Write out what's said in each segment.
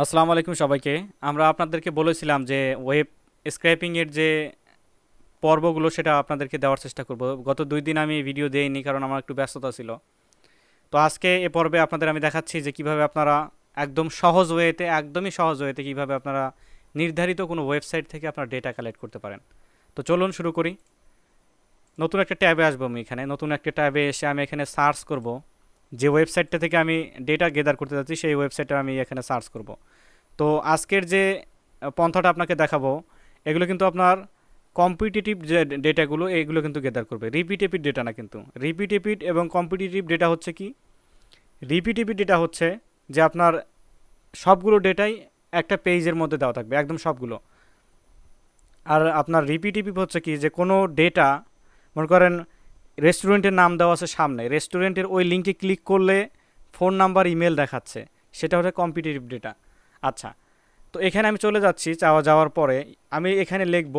আসসালামু আলাইকুম সবাইকে। আমরা আপনাদেরকে বলেছিলাম যে ওয়েব স্ক্র্যাপিং এর যে পর্বগুলো সেটা আপনাদেরকে দেওয়ার চেষ্টা করব। গত 2 দিন আমি ভিডিও দেইনি কারণ আমার একটু ব্যস্ততা ছিল। তো আজকে এ পর্বে আপনাদের আমি দেখাচ্ছি যে কিভাবে আপনারা একদমই সহজ ওয়েতে কিভাবে আপনারা নির্ধারিত কোনো ওয়েবসাইট থেকে আপনারা ডেটা কালেক্ট করতে পারেন। তো চলুন শুরু করি। নতুন একটা ট্যাবে আসবো। আমি এখানে নতুন একটা ট্যাবে এসে আমি এখানে সার্চ করব যে ওয়েবসাইটটা থেকে আমি ডেটা গেদার করতে যাচ্ছি সেই ওয়েবসাইটটা আমি এখানে সার্চ করব। তো আজকের যে পন্থাটা আপনাকে দেখাবো এগুলো কিন্তু আপনার কম্পিটিটিভ যে ডেটাগুলো এগুলো কিন্তু গেদার করবে, রিপিটেটিভ ডেটা না। কিন্তু রিপিটেটিভ এবং কম্পিটিটিভ ডেটা হচ্ছে কি? রিপিটেটিভ ডেটা হচ্ছে যে আপনার সবগুলো ডেটাই একটা পেজের মধ্যে দেওয়া থাকবে, একদম সবগুলো। আর আপনার রিপিটেটিভ হচ্ছে কি, যে কোনো ডেটা, মনে করেন রেস্টুরেন্টের নাম দেওয়া আছে সামনে, রেস্টুরেন্টের ওই লিঙ্কে ক্লিক করলে ফোন নাম্বার ইমেল দেখাচ্ছে, সেটা হচ্ছে কম্পিটিটিভ ডেটা। আচ্ছা, তো এখানে আমি চলে যাচ্ছি। যাওয়ার পরে আমি এখানে লিখব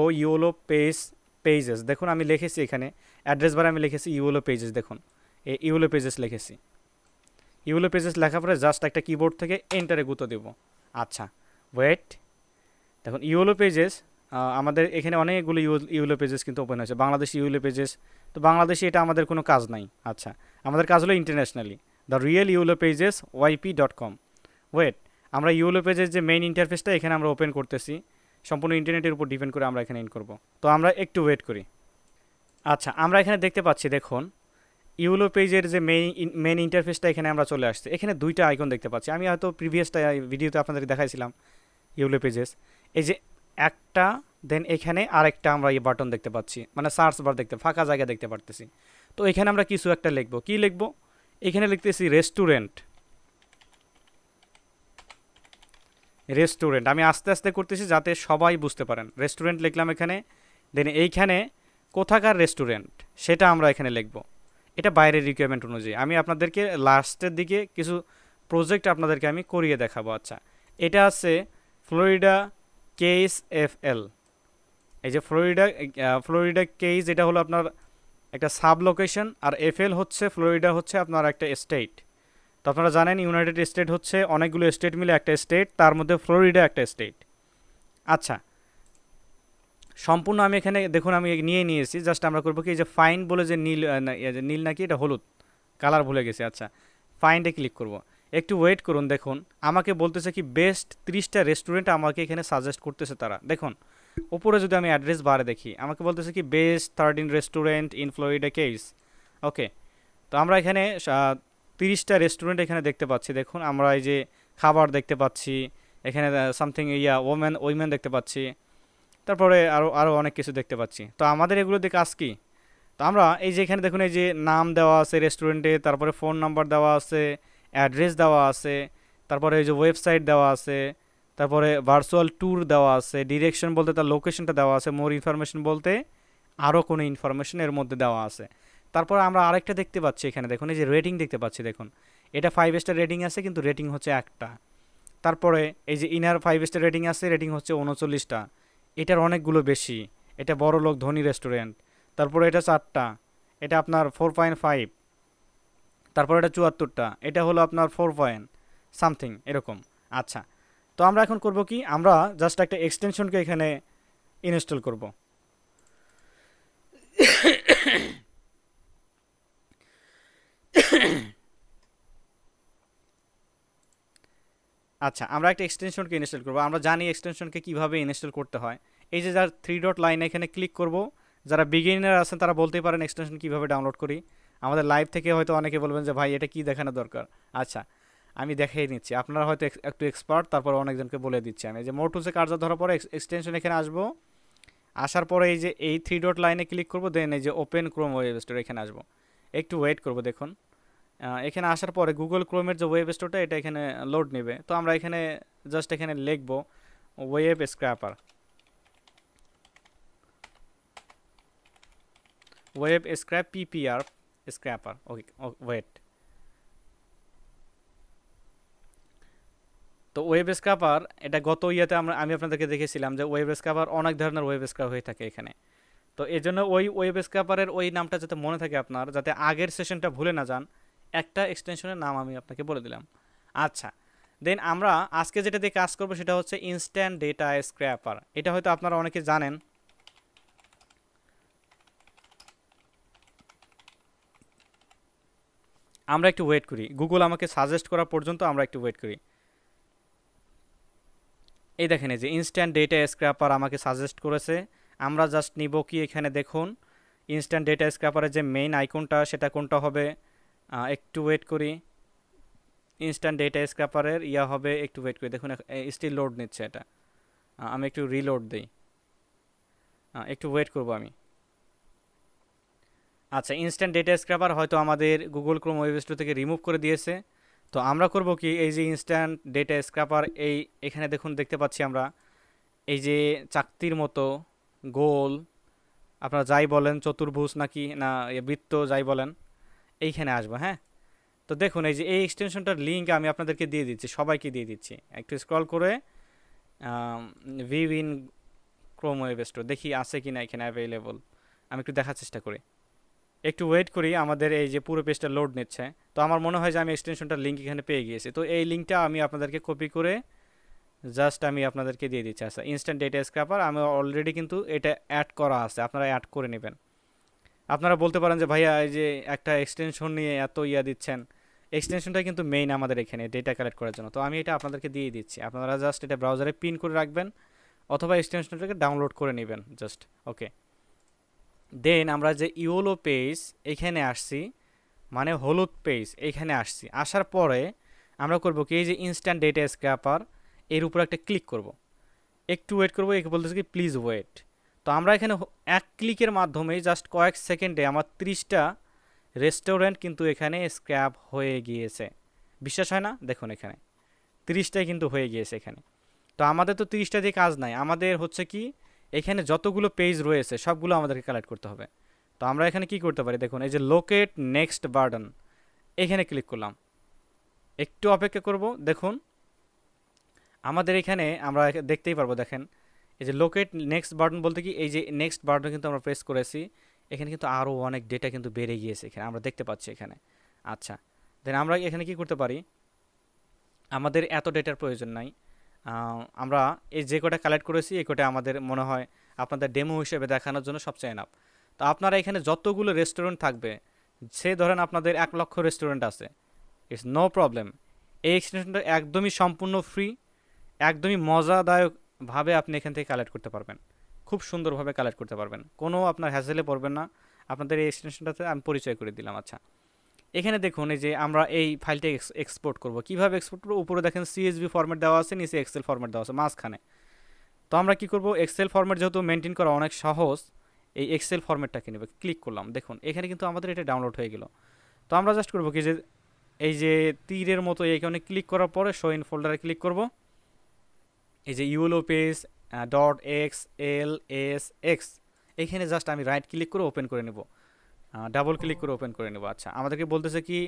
পেজেস। দেখুন আমি লিখেছি এখানে অ্যাড্রেস বারে আমি লিখেছি ইউএলও পেজেস। দেখুন এই ইউএলও পেজেস লিখেছি। ইউএলও পেজেস লেখার পরে জাস্ট একটা কিবোর্ড থেকে এন্টারে গুঁতো দেব। আচ্ছা, ওয়েট। দেখুন ইউএলও পেজেস, আমাদের এখানে অনেকগুলো ইউএলও পেজেস কিন্তু ওপেন হয়েছে। বাংলাদেশি ইউএলও পেজেস, তো বাংলাদেশি এটা আমাদের কোনো কাজ নাই। আচ্ছা, আমাদের কাজ হলো internationally, the real yellow pages ওয়াইপি.com। ওয়েট, আমরা ইউএলও পেজের যে মেইন ইন্টারফেসটা এখানে আমরা ওপেন করতেছি, সম্পূর্ণ ইন্টারনেটের উপর ডিপেন্ড করে আমরা এখানে ইন করব। তো আমরা একটু ওয়েট করি। আচ্ছা, আমরা এখানে দেখতে পাচ্ছি, দেখুন ইউএলও পেজের যে মেইন ইন্টারফেসটা এখানে আমরা চলে আসছি। এখানে দুইটা আইকন দেখতে পাচ্ছি, আমি হয়তো প্রিভিয়াসটা ভিডিওতে আপনাদের দেখাইছিলাম ইউএলও পেজেস। এই যে একটা, দেন এখানে আরেকটা আমরা এই বাটন দেখতে পাচ্ছি, মানে সার্চ বার ফাঁকা জায়গা দেখতে পারতেছি। তো এখানে আমরা কিছু একটা লিখবো। কি লিখবো? এখানে লিখতেছি রেস্টুরেন্ট। আমি আস্তে আস্তে করতেছি যাতে সবাই বুঝতে পারেন। রেস্টুরেন্ট লিখলাম এখানে, দেন এইখানে কোথাকার রেস্টুরেন্ট সেটা আমরা এখানে লিখব। এটা বাইরের রিকোয়ারমেন্ট অনুযায়ী। আমি আপনাদেরকে লাস্টের দিকে কিছু প্রজেক্ট আপনাদেরকে আমি করিয়ে দেখাবো। আচ্ছা, এটা আছে ফ্লোরিডা কেস এফএল। এই যে ফ্লোরিডা কেস, এটা হলো আপনার একটা সাব লোকেশন, আর এফএল হচ্ছে ফ্লোরিডা, হচ্ছে আপনার একটা স্টেট। তো আপনারা জানেন ইউনাইটেড স্টেট হচ্ছে অনেকগুলো স্টেট মিলে একটা স্টেট, তার মধ্যে ফ্লোরিডা একটা স্টেট। আচ্ছা, সম্পূর্ণ আমি এখানে দেখুন আমি নিয়েছি। জাস্ট আমরা করবো কি, যে ফাইন বলে যে নীল, নীল নাকি এটা হলুদ কালার ভুলে গেছি। আচ্ছা, ফাইন্ডে ক্লিক করব। একটু ওয়েট করুন। দেখুন আমাকে বলতেছে কি বেস্ট 30টা রেস্টুরেন্ট আমাকে এখানে সাজেস্ট করতেছে তারা। দেখুন উপরে যদি আমি অ্যাড্রেস বারে দেখি, আমাকে বলতেছে কি best 13 restaurant in Florida Keys. Okay, তো আমরা এখানে 30টা রেস্টুরেন্ট এখানে দেখতে পাচ্ছি। দেখুন আমরা এই যে খাবার দেখতে পাচ্ছি, এখানে সামথিং ওইমেন দেখতে পাচ্ছি, তারপরে আরও অনেক কিছু দেখতে পাচ্ছি। তো আমাদের এগুলো দেখে কাজ কি? তো আমরা এই যে এখানে দেখুন এই যে নাম দেওয়া আছে রেস্টুরেন্টে, তারপরে ফোন নাম্বার দেওয়া আছে, অ্যাড্রেস দেওয়া আছে, তারপরে এই যে ওয়েবসাইট দেওয়া আছে, তারপরে ভার্চুয়াল ট্যুর দেওয়া আছে, ডিরেকশন বলতে তার লোকেশনটা দেওয়া আছে, মোর ইনফরমেশন বলতে আরও কোনো ইনফরমেশন এর মধ্যে দেওয়া আছে। তারপর আমরা আরেকটা দেখতে পাচ্ছি এখানে, দেখুন এই যে রেটিং দেখতে পাচ্ছি। দেখুন এটা 5 স্টার রেটিং আছে, কিন্তু রেটিং হচ্ছে একটা। তারপরে এই যে ইনার 5 স্টার রেটিং আছে, রেটিং হচ্ছে 39টা। এটার অনেকগুলো বেশি, এটা বড় লোক ধনী রেস্টুরেন্ট। তারপরে এটা 4টা, এটা আপনার 4.5। তারপর এটা 74টা, এটা হলো আপনার 4 পয়েন্ট সামথিং এরকম। আচ্ছা, তো আমরা এখন করব কি, আমরা জাস্ট একটা এক্সটেনশনকে এখানে ইনস্টল করব। আচ্ছা, আমরা একটা এক্সটেনশনকে ইনস্টল করব। আমরা জানি এক্সটেনশনকে কিভাবে ইনস্টল করতে হয়। এই যে যার 3 ডট লাইন এখানে ক্লিক করব। যারা বিগিনার আছেন তারা বলতেই পারেন এক্সটেনশন কিভাবে ডাউনলোড করি। আমাদের লাইভ থেকে হয়তো অনেকে বলবেন যে ভাই এটা কি দেখানো দরকার। আচ্ছা, আমি দেখিয়ে নিচ্ছি। আপনারা হয়তো একটু এক্সপার্ট, তারপর অনেকজনকে বলে দিচ্ছি আমি। যে মোর টুলসে কার্য ধরার পরে এক্সটেনশন এখানে আসবো। আসার পরে এই যে এই 3 ডট লাইনে ক্লিক করব, দেন এই যে ওপেন ক্রোম ওয়েব স্টোর এখানে আসবো। একটু ওয়েট করব। দেখুন এখানে আসার পরে গুগল ক্রোমের যে ওয়েব স্টোরটা এটা এখানে লোড নেবে। তো আমরা এখানে জাস্ট এখানে লিখব web scraper, web scrap PPR scraper. Okay, wait. তো ওয়েব স্ক্র্যাপার এটা গত ইয়াতে আমি আপনাদেরকে দেখেছিলাম যে ওয়েব স্ক্র্যাপার অনেক ধরনের ওয়েব স্ক্র্যাপ হয়ে থাকে এখানে। তো এই জন্য ওই ওয়েব স্ক্র্যাপারের ওই নামটা যাতে মনে থাকে আপনার, যাতে আগের সেশনটা ভুলে না যান, একটা এক্সটেনশনের নাম আমি আপনাকে বলে দিলাম। আচ্ছা, দেন আমরা আজকে যেটা দিয়ে কাজ করব সেটা হচ্ছে ইনস্ট্যান্ট ডেটা স্ক্র্যাপার। এটা হয়তো আপনারা অনেকে জানেন। আমরা একটু ওয়েট করি, গুগল আমাকে সাজেস্ট করা পর্যন্ত আমরা একটু ওয়েট করি। এই দেখেন এই যে ইনস্ট্যান্ট ডেটা স্ক্র্যাপার আমাকে সাজেস্ট করেছে। আমরা জাস্ট নিব কি এখানে দেখুন ইনস্ট্যান্ট ডেটা স্ক্র্যাপারের যে মেইন আইকনটা সেটা কোনটা হবে, একটু ওয়েট করি। ইনস্ট্যান্ট ডেটা স্ক্র্যাপারের ইয়া হবে, একটু ওয়েট করি, দেখুন স্টিল লোড নিচ্ছে এটা। আমি একটু রিলোড দিই, একটু ওয়েট করব আমি। আচ্ছা, ইনস্ট্যান্ট ডেটা স্ক্র্যাপার হয়তো আমাদের গুগল ক্রোম ওয়েব স্টোর থেকে রিমুভ করে দিয়েছে। তো আমরা করব কি, এই যে ইনস্ট্যান্ট ডেটা স্ক্র্যাপার এখানে দেখুন দেখতে পাচ্ছি আমরা এই যে চাকতির মতো গোল, আপনারা যাই বলেন চতুর্ভুজ নাকি না বৃত্ত যাই বলেন, এইখানে আসবো। হ্যাঁ, তো দেখুন এই যে এই এক্সটেনশনটার লিঙ্ক আমি আপনাদেরকে দিয়ে দিচ্ছি, সবাইকে দিয়ে দিচ্ছি। একটু স্ক্রল করে view in Chrome web store দেখি আছে কি না এখানে অ্যাভেলেবল। আমি একটু দেখার চেষ্টা করি, একটু ওয়েট করি। আমাদের এই যে পুরো পেজটা লোড নিচ্ছে। তো আমার মনে হয় যে আমি এক্সটেনশনটার লিঙ্ক এখানে পেয়ে গিয়েছি। তো এই লিঙ্কটা আমি আপনাদেরকে কপি করে জাস্ট আমি আপনাদেরকে দিয়ে দিচ্ছি। আচ্ছা, ইনস্ট্যান্ট ডেটা স্ক্র্যাপার আমি অলরেডি কিন্তু এটা অ্যাড করা আছে, আপনারা অ্যাড করে নেবেন। আপনারা বলতে পারেন যে ভাইয়া এই যে একটা এক্সটেনশন নিয়ে এত ইয়া দিচ্ছেন, এক্সটেনশনটা কিন্তু মেইন আমাদের এখানে ডেটা কালেক্ট করার জন্য। তো আমি এটা আপনাদেরকে দিয়ে দিচ্ছি, আপনারা জাস্ট এটা ব্রাউজারে পিন করে রাখবেন অথবা এক্সটেনশনটাকে ডাউনলোড করে নেবেন জাস্ট। ওকে, দেন আমরা যে ইওলো পেজ এখানে আসছি, মানে হলুদ পেজ এখানে আসছি, আসার পরে আমরা করব কি, এই যে ইনস্ট্যান্ট ডেটা স্ক্র্যাপার এর উপর একটা ক্লিক করব, একটু ওয়েট করবো। একে বলতেছে কি প্লিজ ওয়েট। তো আমরা এখানে এক ক্লিকের মাধ্যমে জাস্ট কয়েক সেকেন্ডে আমার 30টা রেস্টুরেন্ট কিন্তু এখানে স্ক্র্যাপ হয়ে গিয়েছে। বিশ্বাস হয় না? দেখুন এখানে 30টাই কিন্তু হয়ে গিয়েছে এখানে। তো আমাদের তো 30টা দিয়ে কাজ নাই, আমাদের হচ্ছে কি এখানে যতগুলো পেজ রয়েছে সবগুলো আমাদেরকে কালেক্ট করতে হবে। তো আমরা এখানে কি করতে পারি, দেখুন এই যে লোকেট নেক্সট বাটন, এখানে ক্লিক করলাম, একটু অপেক্ষা করব। দেখুন আমাদের এখানে আমরা দেখতেই পারবো, দেখেন এই যে লোকেট নেক্সট বাটন বলতে কি, এই যে নেক্সট বাটন কিন্তু আমরা প্রেস করেছি, এখানে কিন্তু আরও অনেক ডেটা কিন্তু বেড়ে গিয়েছে এখানে আমরা দেখতে পাচ্ছি এখানে। আচ্ছা, দেন আমরা এখানে কি করতে পারি, আমাদের এত ডেটার প্রয়োজন নাই। আমরা এই যে কটা কালেক্ট করেছি এই কটা আমাদের মনে হয় আপনাদের ডেমো হিসেবে দেখানোর জন্য সবচেয়ে এনাফ। তো আপনারা এখানে যতগুলো রেস্টুরেন্ট থাকবে, সে ধরেন আপনাদের 1 লক্ষ রেস্টুরেন্ট আছে, ইটস নো প্রবলেম। এই এক্সটেনশনটা একদমই সম্পূর্ণ ফ্রি, একদমই মজাদায়কভাবে আপনি এখান থেকে কালেক্ট করতে পারবেন, খুব সুন্দরভাবে কালেক্ট করতে পারবেন, কোনো আপনার হ্যাসেলে পড়বেন না। আপনাদের এই এক্সটেনশনটাতে আমি পরিচয় করে দিলাম। আচ্ছা, এখানে দেখুন এই যে আমরা এই ফাইলটা এক্সপোর্ট করব, কিভাবে এক্সপোর্ট করব, উপরে দেখেন সিএসভি ফরম্যাট দেওয়া আছে, নিচে এক্সেল ফরম্যাট দেওয়া আছে মাঝখানে। তো আমরা কি করব, এক্সেল ফরম্যাট যেহেতু মেনটেন করা অনেক সহজ, এই এক্সেল ফরম্যাটটাকে নেবে, ক্লিক করলাম। দেখুন এখানে কিন্তু আমাদের এটা ডাউনলোড হয়ে গেল। তো আমরা জাস্ট করব কি, যে এই যে তীরের মতো এইখানে ক্লিক করার পরে শো ইন ফোল্ডারে ক্লিক করব, এই যে yellow page dot X L S x, এইখানে জাস্ট আমি রাইট ক্লিক করে ওপেন করে নেব, ডাবল ক্লিক করে ওপেন করে নেব। আচ্ছা, আমাদেরকে বলতেছে কি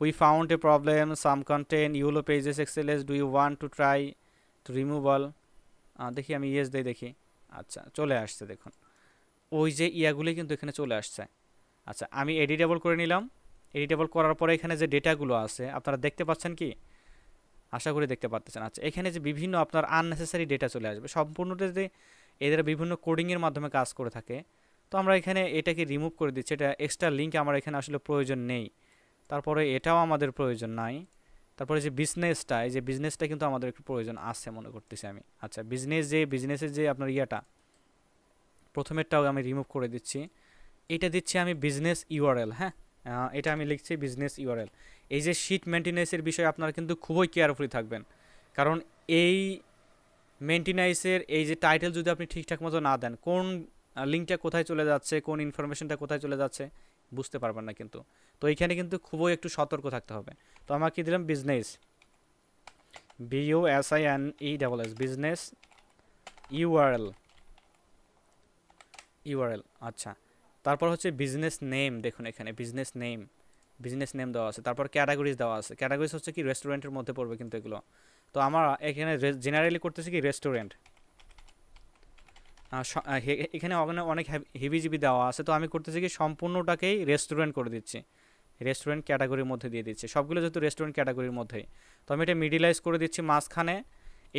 we found a problem some কন্টেন্ট ইউলো pages XLS do you want to try to remove all. দেখি আমি ইয়েস দেই, দেখি। আচ্ছা, চলে আসছে, দেখুন ওই যে ইয়াগুলি কিন্তু এখানে চলে আসছে। আচ্ছা, আমি এডিটেবল করে নিলাম। এডিটেবল করার পরে এখানে যে ডেটাগুলো আছে আপনারা দেখতে পাচ্ছেন কি, আশা করি দেখতে পাচ্ছেন। আচ্ছা, এখানে যে বিভিন্ন আপনার আননেসেসারি ডেটা চলে আসবে, সম্পূর্ণটা যে এদের বিভিন্ন কোডিংয়ের মাধ্যমে কাজ করে থাকে। তো আমরা এখানে এটাকে রিমুভ করে দিচ্ছি, এটা এক্সট্রা লিঙ্ক আমার এখানে আসলে প্রয়োজন নেই। তারপরে এটাও আমাদের প্রয়োজন নাই। তারপরে যে বিজনেসটা, এই যে বিজনেসটা কিন্তু আমাদের একটু প্রয়োজন আছে মনে করতেছি আমি। আচ্ছা, বিজনেসের যে আপনার ইয়াটা প্রথমেরটাও আমি রিমুভ করে দিচ্ছি। এটা দিচ্ছি আমি বিজনেস ইউআরএল। হ্যাঁ, এটা আমি লিখছি বিজনেস ইউআরএল। এই যে শিট মেনটেন্যান্সের বিষয়ে আপনারা কিন্তু খুবই কেয়ারফুলি থাকবেন, কারণ এই মেনটেন্যান্সের এই যে টাইটেল যদি আপনি ঠিকঠাক মতো না দেন, কোন লিঙ্কটা কোথায় চলে যাচ্ছে, কোন ইনফরমেশনটা কোথায় চলে যাচ্ছে বুঝতে পারবেন না কিন্তু। তো এইখানে কিন্তু খুবই একটু সতর্ক থাকতে হবে। তো আমরা কি দিলাম, বিজনেস BUSINESS বিজনেস ইউআরএল। আচ্ছা, তারপর হচ্ছে বিজনেস নেম, দেখুন এখানে বিজনেস নেম দেওয়া আছে। তারপর ক্যাটাগরিজ দেওয়া আছে, ক্যাটাগরিজ হচ্ছে কি রেস্টুরেন্টের মধ্যে পড়বে কিন্তু এগুলো। তো আমরা এখানে জেনারেলি করতেছি কি রেস্টুরেন্ট, এখানে অনেক হিবিজিবি দেওয়া আছে। তো আমি করতেছি কি সম্পূর্ণটাকেই রেস্টুরেন্ট করে দিচ্ছি, রেস্টুরেন্ট ক্যাটাগরির মধ্যে দিয়ে দিচ্ছি, সবগুলো যেহেতু রেস্টুরেন্ট ক্যাটাগরির মধ্যেই। তো আমি এটা মিডিলাইজ করে দিচ্ছি মাঝখানে,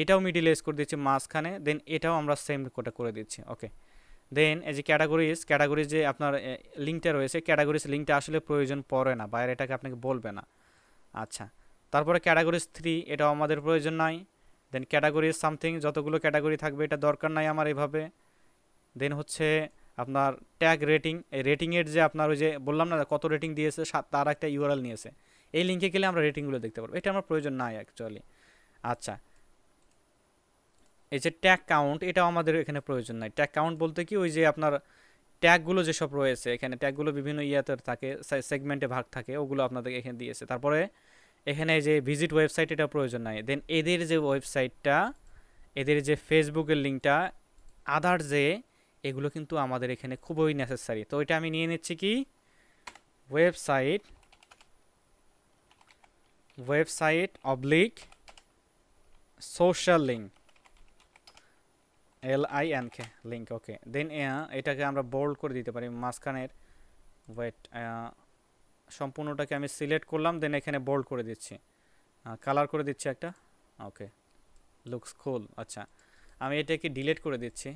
এটাও মিডিলাইজ করে দিচ্ছি মাঝখানে, দেন এটাও আমরা সেম কোটা করে দিচ্ছি। ওকে, দেন এই যে ক্যাটাগরিজ যে আপনার লিঙ্কটা রয়েছে, ক্যাটাগরিজ লিঙ্কটা আসলে প্রয়োজন পড়ে না, বাইরে এটাকে আপনাকে বলবে না। আচ্ছা, তারপরে ক্যাটাগরিজ 3 এটাও আমাদের প্রয়োজন নাই। দেন ক্যাটাগরিজ সামথিং, যতগুলো ক্যাটাগরি থাকবে এটা দরকার নাই আমার এভাবে। দেন হচ্ছে আপনার ট্যাগ রেটিং, এই রেটিংয়ের যে আপনার ওই যে বললাম না কত রেটিং দিয়েছে, তার একটা ইউআরএল নিয়েছে, এই লিঙ্কে গেলে আমরা রেটিংগুলো দেখতে পারবো, এটা আমার প্রয়োজন নাই অ্যাকচুয়ালি। আচ্ছা, এই যে ট্যাগ কাউন্ট, এটাও আমাদের এখানে প্রয়োজন নাই। ট্যাগ কাউন্ট বলতে কি, ওই যে আপনার ট্যাগগুলো যেসব রয়েছে এখানে, ট্যাগগুলো বিভিন্ন ইয়াতে থাকে, সেগমেন্টে ভাগ থাকে, ওগুলো আপনাদের এখানে দিয়েছে। তারপরে এখানে যে ভিজিট ওয়েবসাইট, এটা প্রয়োজন নাই। দেন এদের যে ওয়েবসাইটটা, এদের যে ফেসবুকের লিঙ্কটা, আদার যে এগুলো কিন্তু আমাদের এখানে খুবই নেসেসারি। তো এটা আমি নিয়ে নিচ্ছি কি, website oblique social link, LINK link. Okay, then এটাকে আমরা বোল্ড করে দিতে পারি মাঝখানের, ওয়েট, সম্পূর্ণটাকে আমি সিলেক্ট করলাম, দেন এখানে বোল্ড করে দিচ্ছি, কালার করে দিচ্ছি একটা। ওকে, লুকস কুল। আচ্ছা, আমি এটাকে ডিলিট করে দিচ্ছি।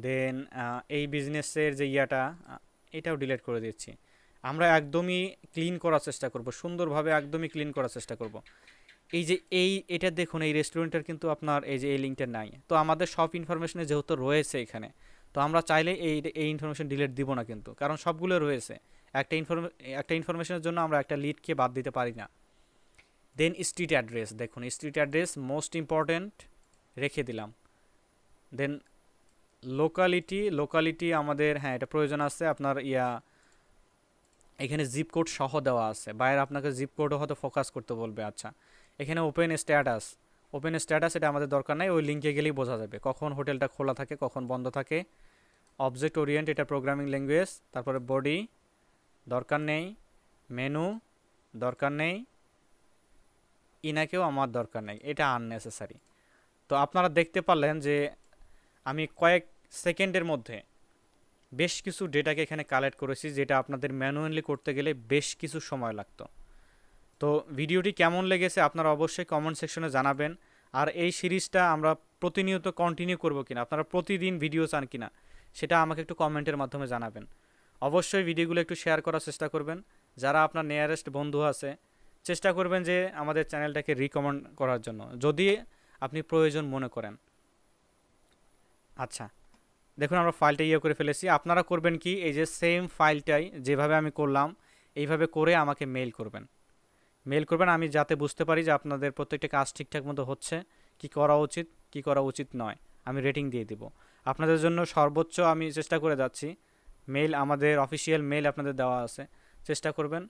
দেন এই বিজনেসের যে ইয়াটা, এটাও ডিলিট করে দিচ্ছি। আমরা একদমই ক্লিন করার চেষ্টা করব, সুন্দরভাবে একদমই ক্লিন করার চেষ্টা করব। এই যে এটা দেখুন, এই রেস্টুরেন্টের কিন্তু আপনার এই যে এই লিঙ্কটা নাই, তো আমাদের সব ইনফরমেশনে যেহেতু রয়েছে এখানে, তো আমরা চাইলে এই ইনফরমেশন ডিলিট দিব না কিন্তু, কারণ সবগুলো রয়েছে। একটা ইনফরমেশনের জন্য আমরা একটা লিডকে বাদ দিতে পারি না। দেন স্ট্রিট অ্যাড্রেস, দেখুন স্ট্রিট অ্যাড্রেস মোস্ট ইম্পর্ট্যান্ট, রেখে দিলাম। দেন লোকালিটি আমাদের, হ্যাঁ এটা প্রয়োজন আছে আপনার এখানে জিপ কোড সহ দেওয়া আছে, বাইরে আপনাকে জিপ কোডও হয়তো ফোকাস করতে বলবে। আচ্ছা, এখানে ওপেন স্ট্যাটাস এটা আমাদের দরকার নাই, ওই লিঙ্কে গেলেই বোঝা যাবে কখন হোটেলটা খোলা থাকে কখন বন্ধ থাকে। অবজেক্ট ওরিয়েন্ট, এটা প্রোগ্রামিং ল্যাঙ্গুয়েজ। তারপরে বডি দরকার নেই, মেনু দরকার নেই, ইনাকেও আমার দরকার নেই, এটা আননেসেসারি। তো আপনারা দেখতে পারলেন যে আমি কয়েক সেকেন্ডের মধ্যে বেশ কিছু ডেটাকে এখানে কালেক্ট করেছি, যেটা আপনাদের ম্যানুয়ালি করতে গেলে বেশ কিছু সময় লাগতো। তো ভিডিওটি কেমন লেগেছে আপনারা অবশ্যই কমেন্ট সেকশনে জানাবেন। আর এই সিরিজটা আমরা প্রতিনিয়ত কন্টিনিউ করব কিনা, আপনারা প্রতিদিন ভিডিও চান কিনা, সেটা আমাকে একটু কমেন্টের মাধ্যমে জানাবেন। অবশ্যই ভিডিওগুলো একটু শেয়ার করার চেষ্টা করবেন, যারা আপনার নিয়ারেস্ট বন্ধু আছে চেষ্টা করবেন যে আমাদের চ্যানেলটাকে রিকমেন্ড করার জন্য, যদি আপনি প্রয়োজন মনে করেন। আচ্ছা, দেখুন আমরা ফাইলটা করে ফেলেছি। আপনারা করবেন কি, এই যে সেম ফাইলটাই যেভাবে আমি করলাম এইভাবে করে আমাকে মেইল করবেন, আমি যাতে বুঝতে পারি যে আপনাদের প্রত্যেকটা কাজ ঠিকঠাক মতো হচ্ছে, কি করা উচিত নয়, আমি রেটিং দিয়ে দিব। আপনাদের জন্য সর্বোচ্চ আমি চেষ্টা করে যাচ্ছি। মেইল, আমাদের অফিসিয়াল মেইল আপনাদের দেওয়া আছে, চেষ্টা করবেন।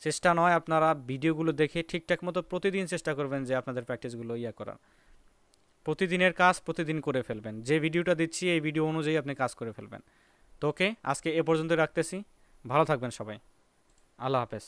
চেষ্টা নয়, আপনারা ভিডিওগুলো দেখে ঠিকঠাক মতো প্রতিদিন চেষ্টা করবেন যে আপনাদের প্র্যাকটিসগুলো করার। প্রতিদিনের কাজ প্রতিদিন করে ফেলবেন, যে ভিডিওটা দিচ্ছি এই ভিডিও অনুযায়ী আপনি কাজ করে ফেলবেন। তো ওকে, আজকে এ পর্যন্ত রাখতেছি, ভালো থাকবেন সবাই, আল্লাহ হাফেজ।